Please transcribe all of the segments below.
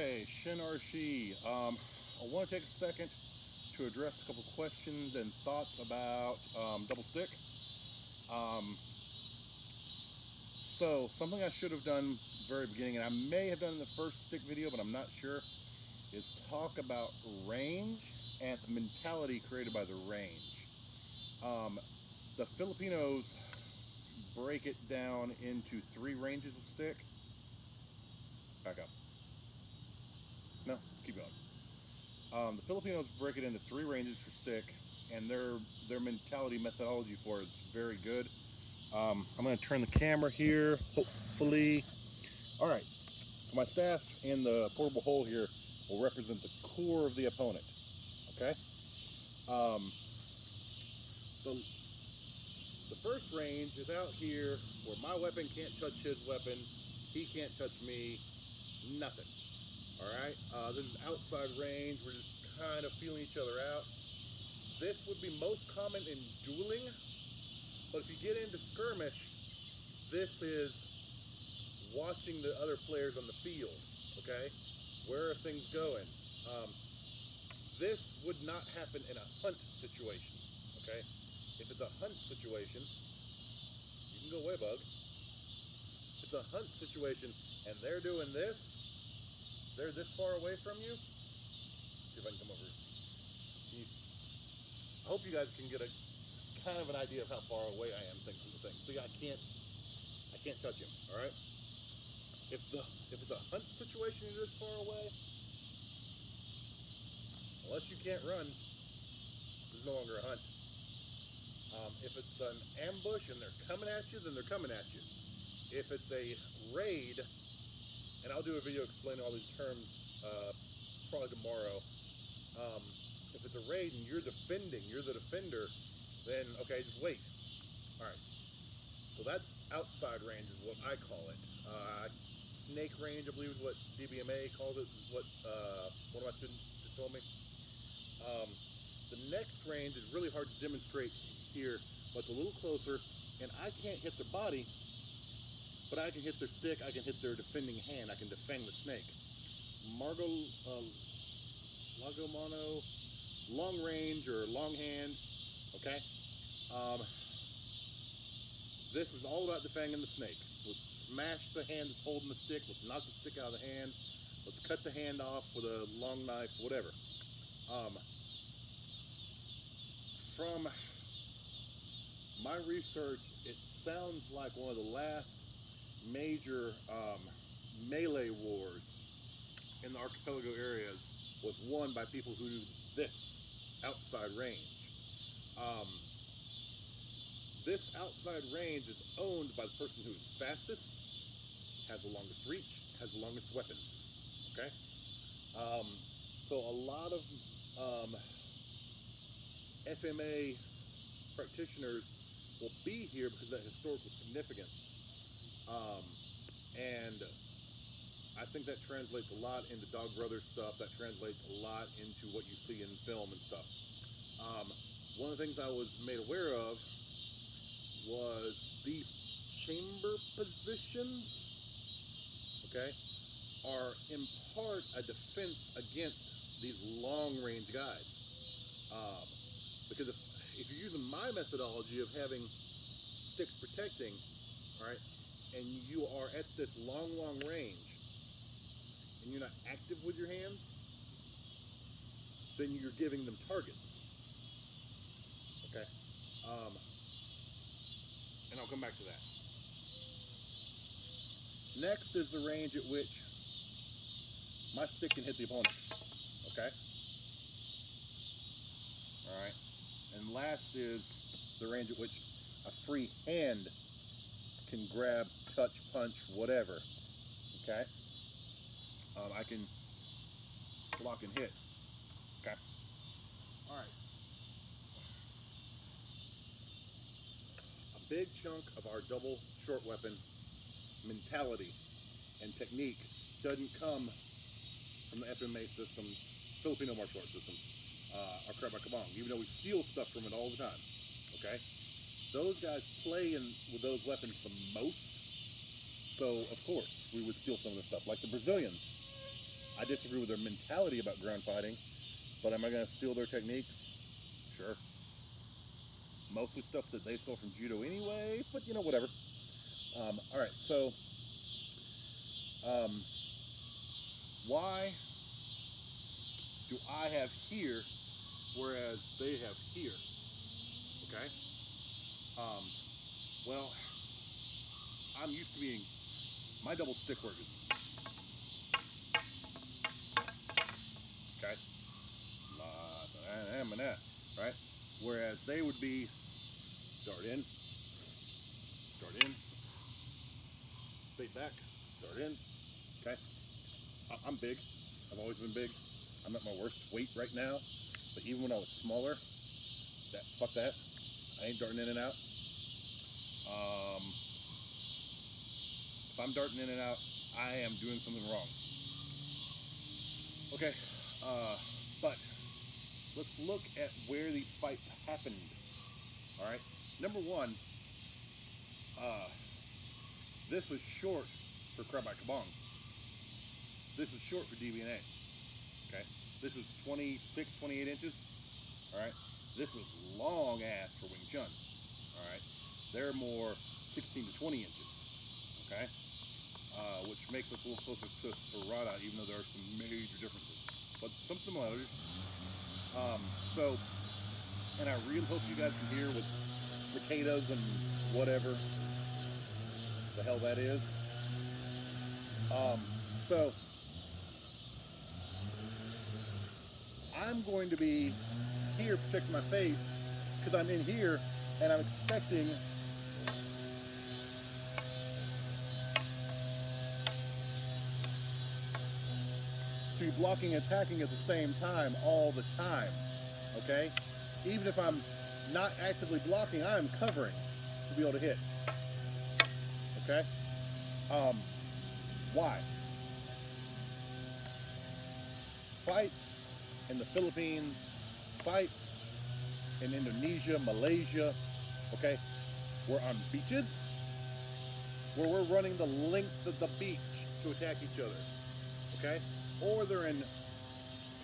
Okay, Shin Arashi. I want to take a second to address a couple questions and thoughts about double stick. So something I should have done very beginning, and I may have done in the first stick video, but I'm not sure, is talk about range and the mentality created by the range. The Filipinos break it down into three ranges of stick. Back up. No, keep going. The Filipinos break it into three ranges for stick, and their mentality methodology for it is very good. I'm going to turn the camera here, hopefully. All right, so my staff in the portable hole here will represent the core of the opponent. Okay. Um, the the first range is out here where my weapon can't touch his weapon, he can't touch me, nothing. All right. This is outside range. We're just kind of feeling each other out. This would be most common in dueling, but if you get into skirmish, this is watching the other players on the field. Okay, where are things going? This would not happen in a hunt situation. Okay, if it's a hunt situation, you can go away, bug. If it's a hunt situation and they're doing this, they're this far away from you. See if I can come over. I hope you guys can get a kind of an idea of how far away I am from the thing. See, I can't touch him. All right. If it's a hunt situation, you're this far away. Unless you can't run, there's no longer a hunt. If it's an ambush and they're coming at you, then they're coming at you. If it's a raid, and I'll do a video explaining all these terms probably tomorrow. If it's a raid and you're defending, you're the defender, then okay, just wait. All right. So that's outside range is what I call it. Snake range, I believe is what DBMA called it, is what one of my students just told me. The next range is really hard to demonstrate here, but it's a little closer, and I can't hit their body, but I can hit their stick, I can hit their defending hand, I can defend the snake. Lagomano, long range or long hand, okay? This is all about defending the snake. Let's smash the hand that's holding the stick, let's knock the stick out of the hand, let's cut the hand off with a long knife, whatever. From my research, it sounds like one of the last major melee wars in the archipelago areas was won by people who do this outside range. This outside range is owned by the person who is fastest, has the longest reach, has the longest weapons. Okay, so a lot of FMA practitioners will be here because of that historical significance. And I think that translates a lot into Dog Brothers stuff. That translates a lot into what you see in film and stuff. One of the things I was made aware of was these chamber positions, okay, are in part a defense against these long-range guys. Because if you're using my methodology of having sticks protecting, all right, and you are at this long range, and you're not active with your hands, then you're giving them targets. Okay, and I'll come back to that. Next is the range at which my stick can hit the opponent. Okay. All right. And last is the range at which a free hand can grab, touch, punch, whatever. Okay. I can block and hit. Okay. All right. A big chunk of our double short weapon mentality and technique doesn't come from the FMA systems, Filipino martial arts systems, or Krav Maga Kabong, even though we steal stuff from it all the time. Okay, those guys play with those weapons the most, so of course we would steal some of the stuff. Like the Brazilians, I disagree with their mentality about ground fighting, but am I going to steal their techniques? Sure. Mostly stuff that they stole from judo anyways, but you know, whatever. All right, so why do I have here whereas they have here? Okay. Well, I'm used to being, my double stick work is, okay, right? Whereas they would be start in, straight back, start in, okay? I'm big. I've always been big. I'm at my worst weight right now, but even when I was smaller, fuck that. I ain't darting in and out. If I'm darting in and out, I am doing something wrong. Okay, but let's look at where these fights happened. All right, number one, this was short for Krabat Kabong. This is short for DBNA. Okay, this is 26, 28 inches. All right, this is long ass for Wing Chun. All right, they're more 16 to 20 inches. Okay, which makes us a little closer to Serrata, even though there are some major differences, but some similarities. So, and I really hope you guys can hear with cicadas and whatever the hell that is. So I'm going to be here protecting my face because I'm in here and I'm expecting to be blocking and attacking at the same time all the time. Okay? Even if I'm not actively blocking, I am covering to be able to hit. Okay? Why? Fights in the Philippines, fights in Indonesia, Malaysia, okay? We're on beaches where we're running the length of the beach to attack each other, okay? Or they're in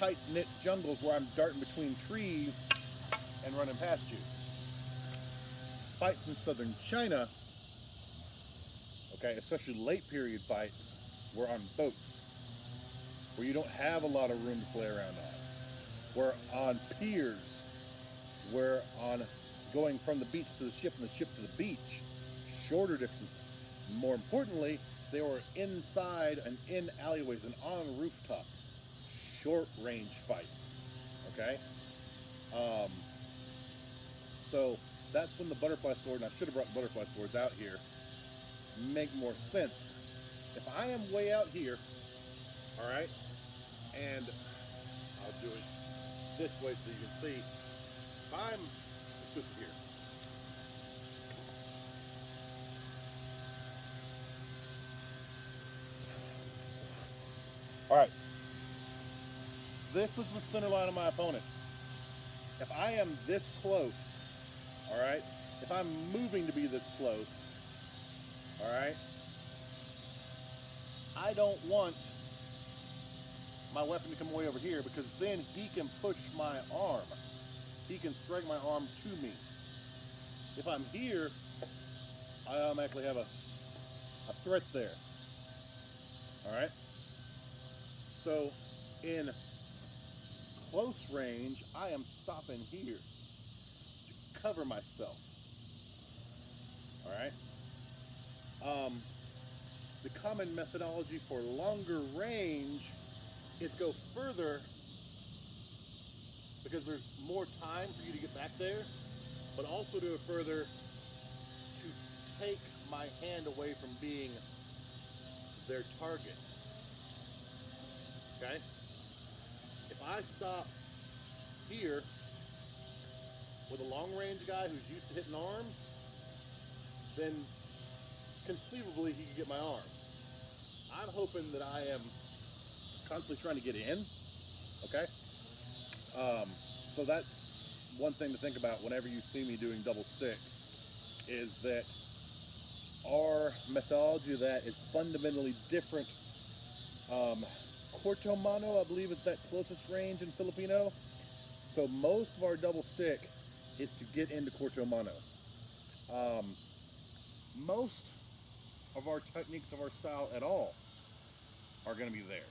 tight-knit jungles where I'm darting between trees and running past you. Fights in southern China, okay, especially late period fights, we're on boats where you don't have a lot of room to play around on. We're on piers. We're on going from the beach to the ship and the ship to the beach. Shorter distance. More importantly, they were inside and in alleyways and on rooftops. Short range fights. Okay? So that's when the butterfly sword, and I should have brought butterfly swords out here, make more sense. If I am way out here, all right, and I'll do it this way so you can see. If I'm, let's go through here. All right, this is the center line of my opponent. If I am this close, all right, if I'm moving to be this close, all right, I don't want my weapon to come way over here because then he can push my arm. He can strike my arm to me. If I'm here, I automatically have a threat there. All right? So in close range, I am stopping here to cover myself. All right? The common methodology for longer range is go further because there's more time for you to get back there, but also do it further to take my hand away from being their target. Okay? If I stop here with a long range guy who's used to hitting arms, then conceivably he can get my arm. I'm hoping that I am constantly trying to get in. Okay? So that's one thing to think about whenever you see me doing double stick, is that our methodology of that is fundamentally different Corto Mano, I believe, is that closest range in Filipino. So most of our double stick is to get into Corto Mano. Most of our techniques of our style at all are going to be there,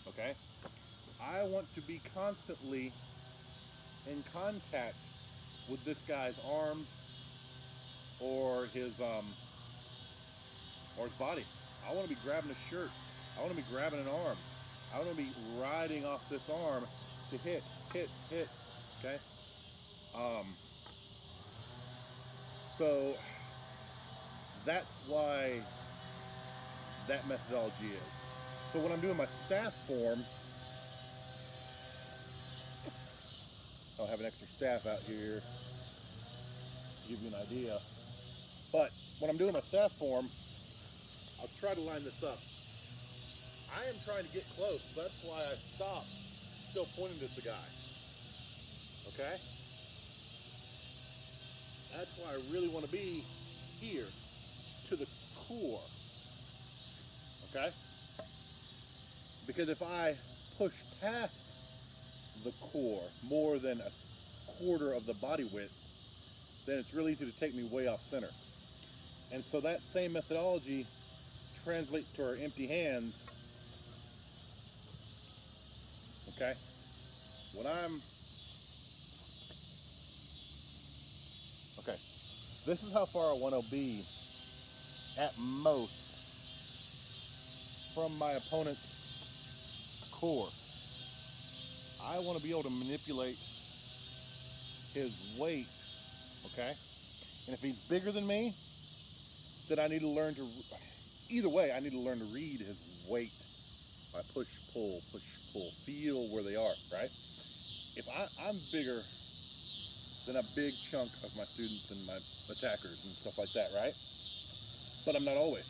okay? I want to be constantly in contact with this guy's arms or his body. I want to be grabbing a shirt. I want to be grabbing an arm. I want to be riding off this arm to hit, okay? So that's why that methodology is. So when I'm doing my staff form, I'll have an extra staff out here to give you an idea. But when I'm doing my staff form, I'll try to line this up. I am trying to get close, so that's why I stopped, still pointing at the guy. Okay? That's why I really want to be here to the core. Okay? Because if I push past the core more than a quarter of the body width, then it's really easy to take me way off center. And so that same methodology translates to our empty hands. Okay? When I'm... Okay. This is how far I want to be at most from my opponent's core. I want to be able to manipulate his weight, okay? And if he's bigger than me, then I need to learn to, either way, I need to learn to read his weight by push, pull, feel where they are, right? If I'm bigger than a big chunk of my students and my attackers and stuff like that, right? But I'm not always.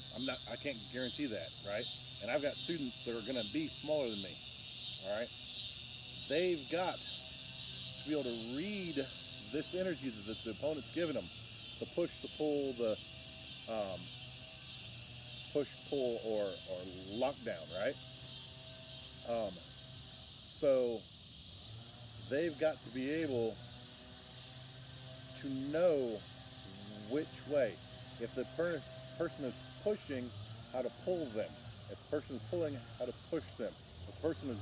I can't guarantee that, right? And I've got students that are going to be smaller than me, all right? They've got to be able to read this energy that the opponent's giving them. The push, the pull, the push, pull, or lockdown, right? So they've got to be able to know which way. If the person is pushing, how to pull them. If the person is pulling, how to push them. If the person is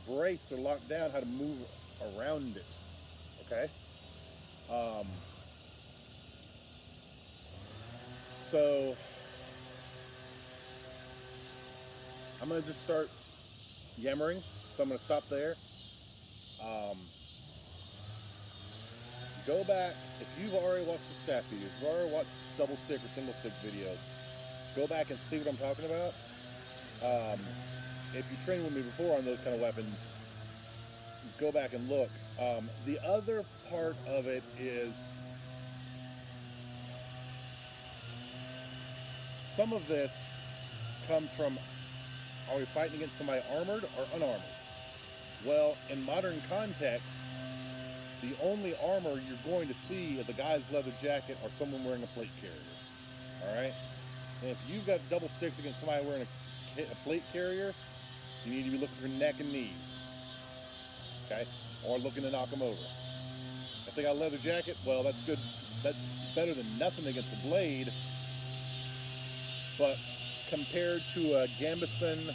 braced or locked down, how to move around it. Okay? So I'm going to just start yammering. So I'm going to stop there. Go back, if you've already watched the staff videos, if you've already watched double stick or single stick videos, go back and see what I'm talking about. If you trained with me before on those kind of weapons, go back and look. The other part of it is some of this comes from, are we fighting against somebody armored or unarmored? Well, in modern context, the only armor you're going to see is a guy's leather jacket or someone wearing a plate carrier. All right? And if you've got double sticks against somebody wearing a plate carrier, you need to be looking for neck and knees. Okay? Or looking to knock them over. If they got a leather jacket, well, that's good. That's better than nothing against the blade. But compared to a gambeson,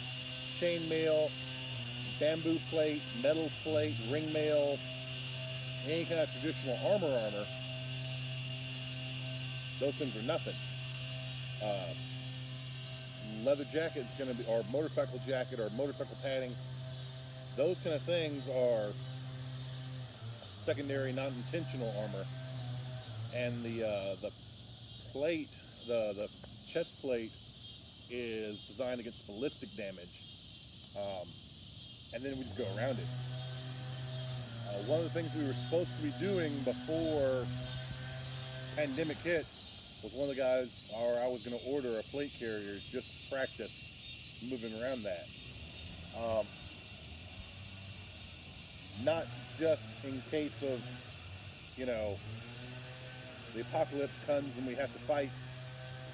chainmail, bamboo plate, metal plate, ring mail, any kind of traditional armor, those things are nothing. Leather jacket is going to be, or motorcycle jacket, or motorcycle padding. Those kind of things are secondary, non-intentional armor. And the plate, the chest plate, is designed against ballistic damage. And then we just go around it. One of the things we were supposed to be doing before pandemic hit was one of the guys, or I was going to order a plate carrier just to practice moving around that. Not just in case of, the apocalypse comes and we have to fight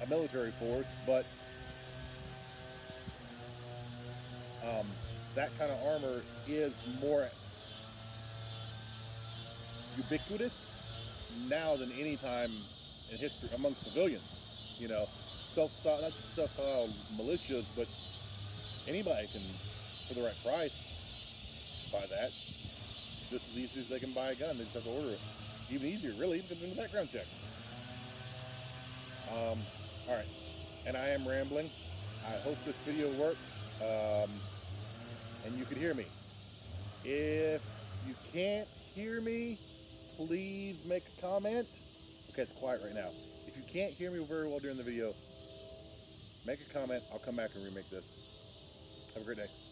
a military force, but that kind of armor is more ubiquitous now than any time in history among civilians. You know, self-stop, not just stuff militias, but anybody can, for the right price, buy that. Just as easy as they can buy a gun. They just have to order it. Even easier, really, even doing the background check. All right, and I am rambling. I hope this video worked, and you could hear me. If you can't hear me, please make a comment. Okay, it's quiet right now. If you can't hear me very well during the video, make a comment. I'll come back and remake this. Have a great day.